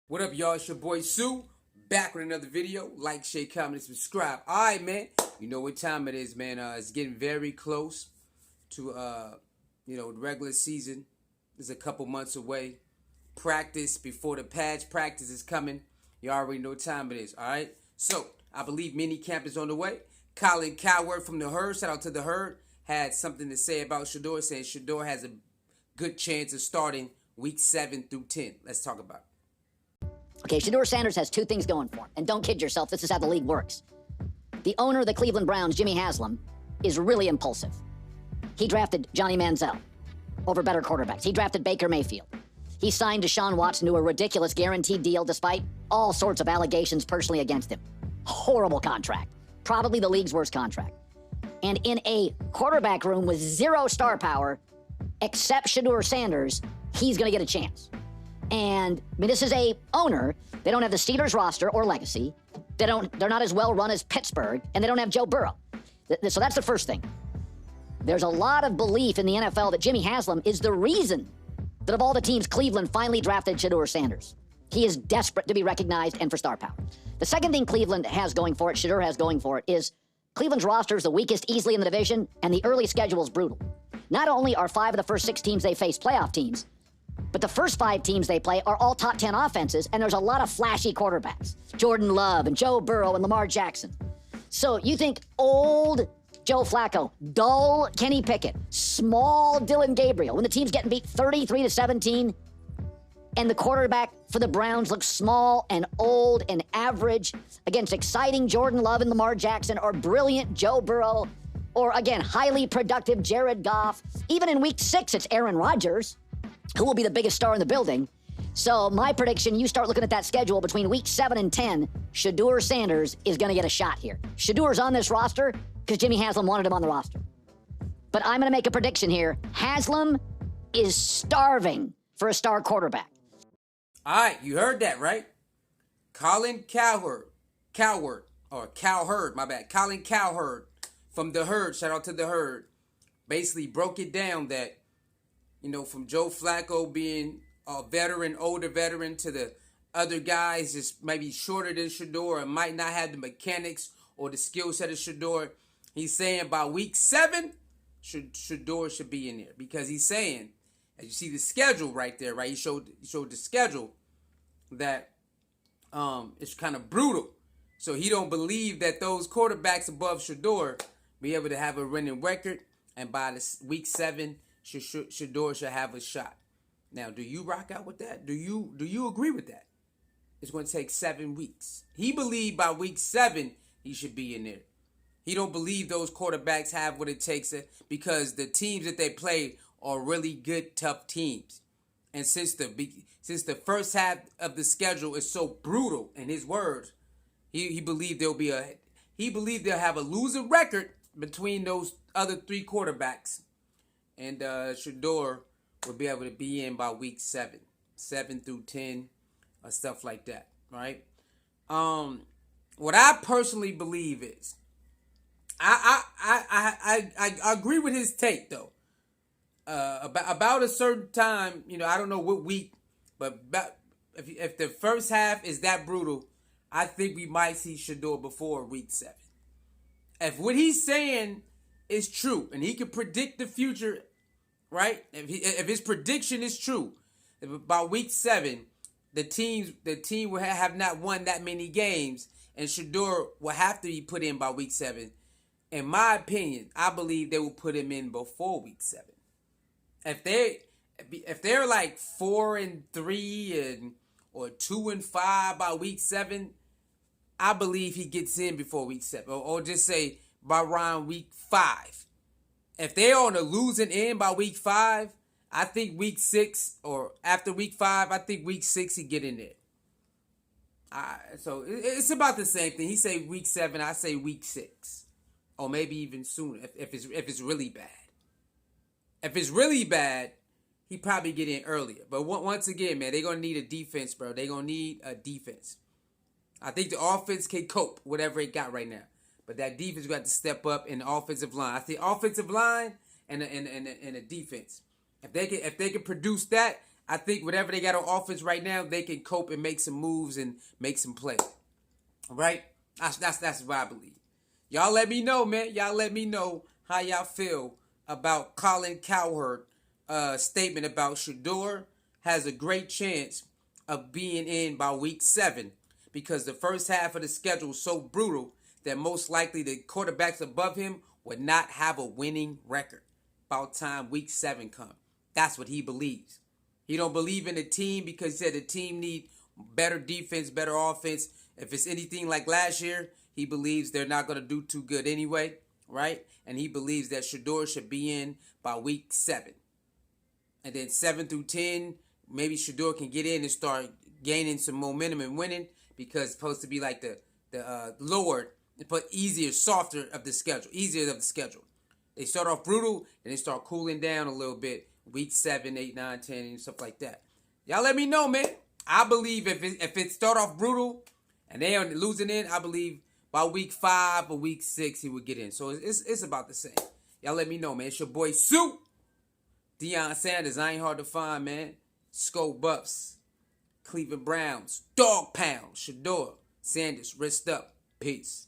What up, y'all? It's your boy Sue, back with another video. Like, share, comment, and subscribe. Alright, man. You know what time it is, man. It's getting very close to, the regular season. It's a couple months away. Practice before the patch practice is coming. You already know what time it is, alright? So, I believe mini camp is on the way. Colin Cowherd from the Herd, shout out to the Herd, had something to say about Shedeur, saying Shedeur has a good chance of starting week 7 through 10. Let's talk about it. Okay, Shedeur Sanders has two things going for him. And don't kid yourself, this is how the league works. The owner of the Cleveland Browns, Jimmy Haslam, is really impulsive. He drafted Johnny Manziel over better quarterbacks. He drafted Baker Mayfield. He signed Deshaun Watson to a ridiculous guaranteed deal despite all sorts of allegations personally against him. Horrible contract. Probably the league's worst contract. And in a quarterback room with zero star power, except Shedeur Sanders, he's going to get a chance. And I mean, this is a owner. They don't have the Steelers roster or legacy. They're not as well run as Pittsburgh, and they don't have Joe Burrow. So that's the first thing. There's a lot of belief in the NFL that Jimmy Haslam is the reason that of all the teams, Cleveland finally drafted Shedeur Sanders. He is desperate to be recognized and for star power. The second thing Cleveland has going for it, Shedeur has going for it, is Cleveland's roster is the weakest easily in the division, and the early schedule is brutal. Not only are 5 of the first 6 teams they face playoff teams, but the first 5 teams they play are all top 10 offenses, and there's a lot of flashy quarterbacks. Jordan Love and Joe Burrow and Lamar Jackson. So you think old Joe Flacco, dull Kenny Pickett, small Dylan Gabriel, when the team's getting beat 33-17, and the quarterback for the Browns looks small and old and average against exciting Jordan Love and Lamar Jackson, or brilliant Joe Burrow, or again, highly productive Jared Goff. Even in week 6, it's Aaron Rodgers, who will be the biggest star in the building. So my prediction, you start looking at that schedule between week 7 and 10, Shedeur Sanders is going to get a shot here. Shedeur's on this roster because Jimmy Haslam wanted him on the roster. But I'm going to make a prediction here. Haslam is starving for a star quarterback. All right, you heard that, right? Colin Cowherd, my bad. Colin Cowherd from the Herd, shout out to the Herd, basically broke it down that, from Joe Flacco being a veteran, older veteran, to the other guys just maybe shorter than Shedeur and might not have the mechanics or the skill set of Shedeur. He's saying by week 7, Shedeur should be in there, because he's saying, as you see the schedule right there, right? He showed the schedule that it's kind of brutal. So he don't believe that those quarterbacks above Shedeur be able to have a winning record, and by this week 7, Shedeur should have a shot. Now, do you rock out with that? Do you agree with that? It's going to take 7 weeks. He believed by week 7 he should be in there. He don't believe those quarterbacks have what it takes because the teams that they play are really good, tough teams. And since the first half of the schedule is so brutal, in his words, he believed they'll have a losing record between those other 3 quarterbacks. And Shedeur will be able to be in by week 7 through 10, or stuff like that, right? What I personally believe is, I agree with his take though. About a certain time, I don't know what week, but if the first half is that brutal, I think we might see Shedeur before week 7. If what he's saying is true, and he can predict the future, right? If his prediction is true, by week 7, the team will have not won that many games, and Shedeur will have to be put in by week 7. In my opinion, I believe they will put him in before week 7. If they're like 4-3 or 2-5 by week 7, I believe he gets in before week 7, or just say by around week 5. If they're on a losing end by week 5, I think week 6 or after week 5, I think week 6 he get in there. So it's about the same thing. He say week 7, I say week 6, or maybe even sooner if it's really bad. If it's really bad, he probably get in earlier. But once again, man, they're gonna need a defense, bro. They're gonna need a defense. I think the offense can cope whatever it got right now. But that defense got to step up in the offensive line. I think offensive line and a defense. If they can produce that, I think whatever they got on offense right now, they can cope and make some moves and make some plays. All right? That's what I believe. Y'all let me know, man. Y'all let me know how y'all feel about Colin Cowherd statement about Shedeur has a great chance of being in by week 7 because the first half of the schedule is so brutal that most likely the quarterbacks above him would not have a winning record about time week 7 comes. That's what he believes. He don't believe in the team because he said the team need better defense, better offense. If it's anything like last year, he believes they're not going to do too good anyway, right? And he believes that Shedeur should be in by week 7. And then 7 through 10, maybe Shedeur can get in and start gaining some momentum and winning because it's supposed to be like the lower, but easier, softer of the schedule, easier of the schedule. They start off brutal, and they start cooling down a little bit. Week 7, 8, 9, 10, and stuff like that. Y'all let me know, man. I believe if it start off brutal and they are losing in, I believe by week 5 or week 6 he would get in. So it's about the same. Y'all let me know, man. It's your boy Sue. Deion Sanders, I ain't hard to find, man. Skull Buffs. Cleveland Browns. Dog Pound. Shedeur Sanders, wrist up. Peace.